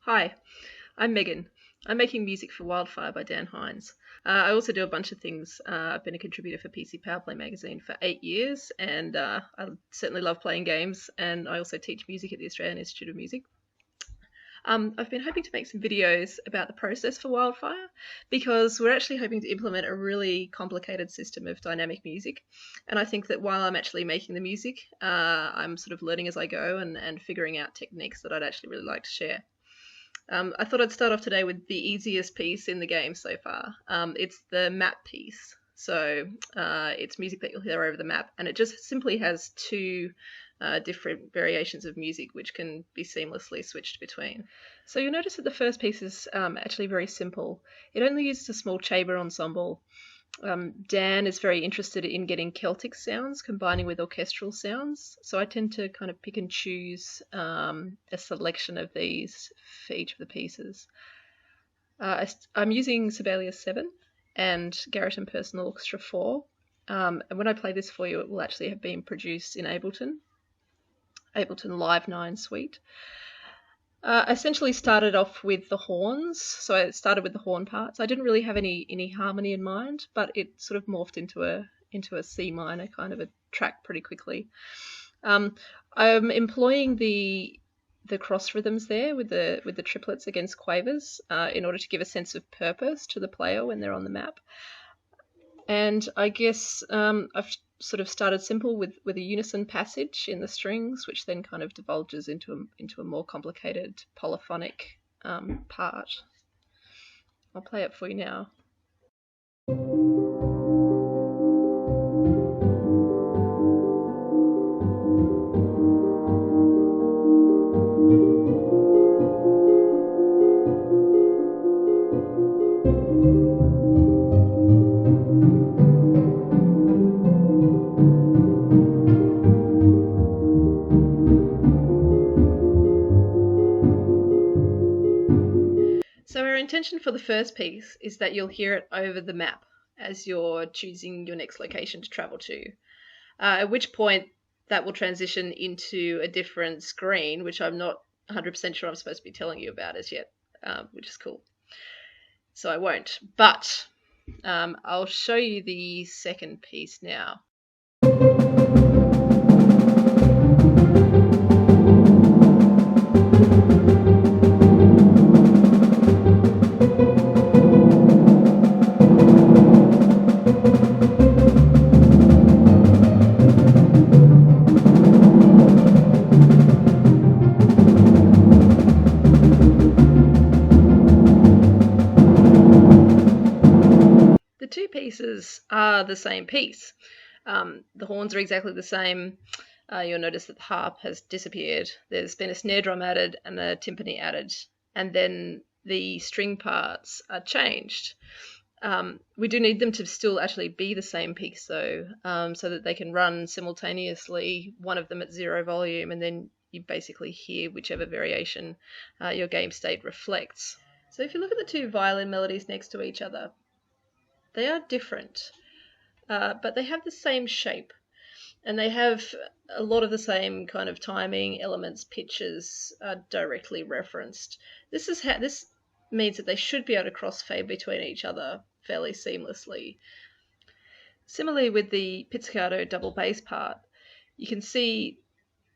Hi, I'm Megan. I'm making music for Wildfire by Dan Hines. I also do a bunch of things. I've been a contributor for PC Powerplay magazine for 8 years, and I certainly love playing games, and I also teach music at the Australian Institute of Music. I've been hoping to make some videos about the process for Wildfire because we're actually hoping to implement a really complicated system of dynamic music. And I think that while I'm actually making the music, I'm sort of learning as I go and figuring out techniques that I'd actually really like to share. I thought I'd start off today with the easiest piece in the game so far. It's the map piece. So it's music that you'll hear over the map, and it just simply has two different variations of music which can be seamlessly switched between. So you'll notice that the first piece is actually very simple. It only uses a small chamber ensemble. Dan is very interested in getting Celtic sounds combining with orchestral sounds, so I tend to kind of pick and choose a selection of these for each of the pieces. I'm using Sibelius 7 and Garrett and Personal Orchestra 4, and when I play this for you, it will actually have been produced in Ableton Live 9 Suite. Essentially started off with the horns, so I started with the horn parts. I didn't really have any harmony in mind, but it sort of morphed into a C minor kind of a track pretty quickly. I'm employing the cross rhythms there with the triplets against quavers in order to give a sense of purpose to the player when they're on the map. And I guess I've sort of started simple with a unison passage in the strings, which then kind of divulges into a more complicated polyphonic part. I'll play it for you now. So our intention for the first piece is that you'll hear it over the map as you're choosing your next location to travel to, at which point that will transition into a different screen, which I'm not 100% sure I'm supposed to be telling you about as yet, which is cool. So I won't, but I'll show you the second piece now. The two pieces are the same piece. The horns are exactly the same. You'll notice that the harp has disappeared. There's been a snare drum added and a timpani added, and then the string parts are changed. We do need them to still actually be the same piece though, so that they can run simultaneously, one of them at 0 volume, and then you basically hear whichever variation your game state reflects. So if you look at the two violin melodies next to each other, they are different, but they have the same shape, and they have a lot of the same kind of timing elements. Pitches are directly referenced. This means that they should be able to crossfade between each other fairly seamlessly. Similarly with the pizzicato double bass part, you can see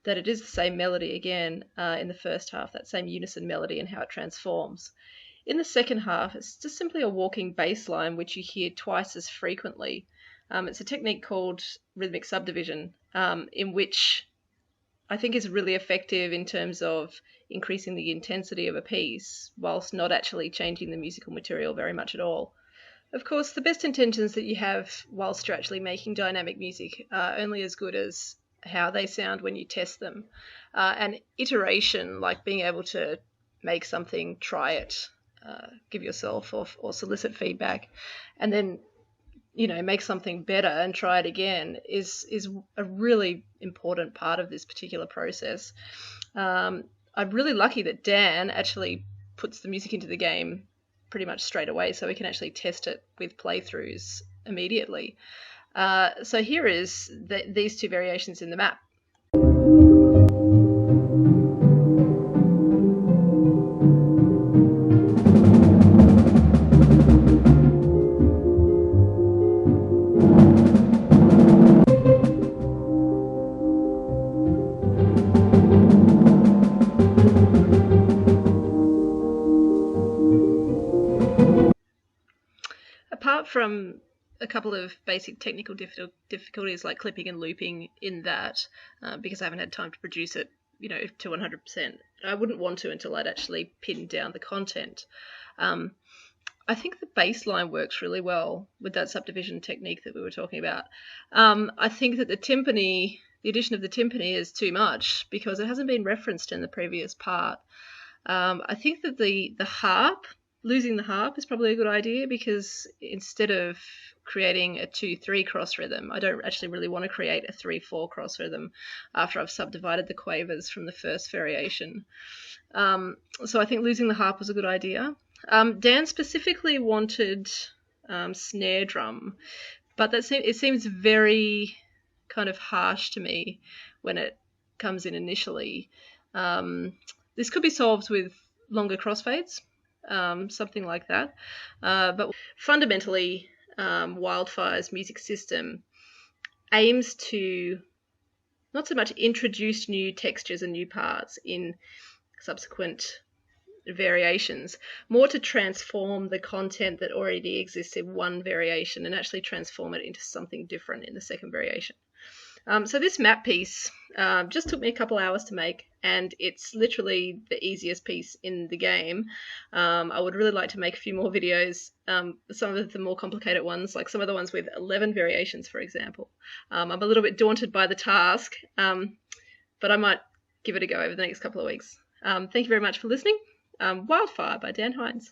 that it is the same melody again in the first half, that same unison melody and how it transforms. In the second half, it's just simply a walking bass line which you hear twice as frequently. It's a technique called rhythmic subdivision, in which I think is really effective in terms of increasing the intensity of a piece whilst not actually changing the musical material very much at all. Of course, the best intentions that you have whilst you're actually making dynamic music are only as good as how they sound when you test them. And iteration, like being able to make something, try it, give yourself or solicit feedback, and then make something better and try it again is a really important part of this particular process. I'm really lucky that Dan actually puts the music into the game pretty much straight away, so we can actually test it with playthroughs immediately. So here is these two variations in the map. Apart from a couple of basic technical difficulties like clipping and looping in that, because I haven't had time to produce it, to 100%. I wouldn't want to until I'd actually pinned down the content. I think the baseline works really well with that subdivision technique that we were talking about. I think that the addition of the timpani is too much because it hasn't been referenced in the previous part. I think that the harp, losing the harp is probably a good idea, because instead of creating a 2-3 cross rhythm, I don't actually really want to create a 3-4 cross rhythm after I've subdivided the quavers from the first variation. So I think losing the harp was a good idea. Dan specifically wanted snare drum, but it seems very kind of harsh to me when it comes in initially. This could be solved with longer crossfades, something like that. But fundamentally, Wildfire's music system aims to not so much introduce new textures and new parts in subsequent variations, more to transform the content that already exists in one variation and actually transform it into something different in the second variation. So this map piece just took me a couple hours to make, and it's literally the easiest piece in the game. I would really like to make a few more videos, some of the more complicated ones, like some of the ones with 11 variations, for example. I'm a little bit daunted by the task, but I might give it a go over the next couple of weeks. Thank you very much for listening. Wildfire by Dan Hines.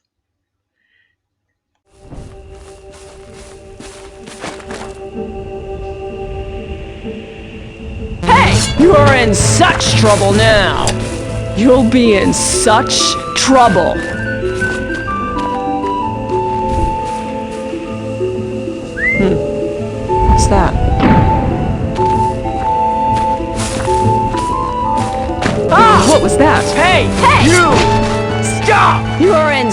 You are in such trouble now. You'll be in such trouble. What's that? Ah! What was that? Hey! Hey! You! Stop! You are in...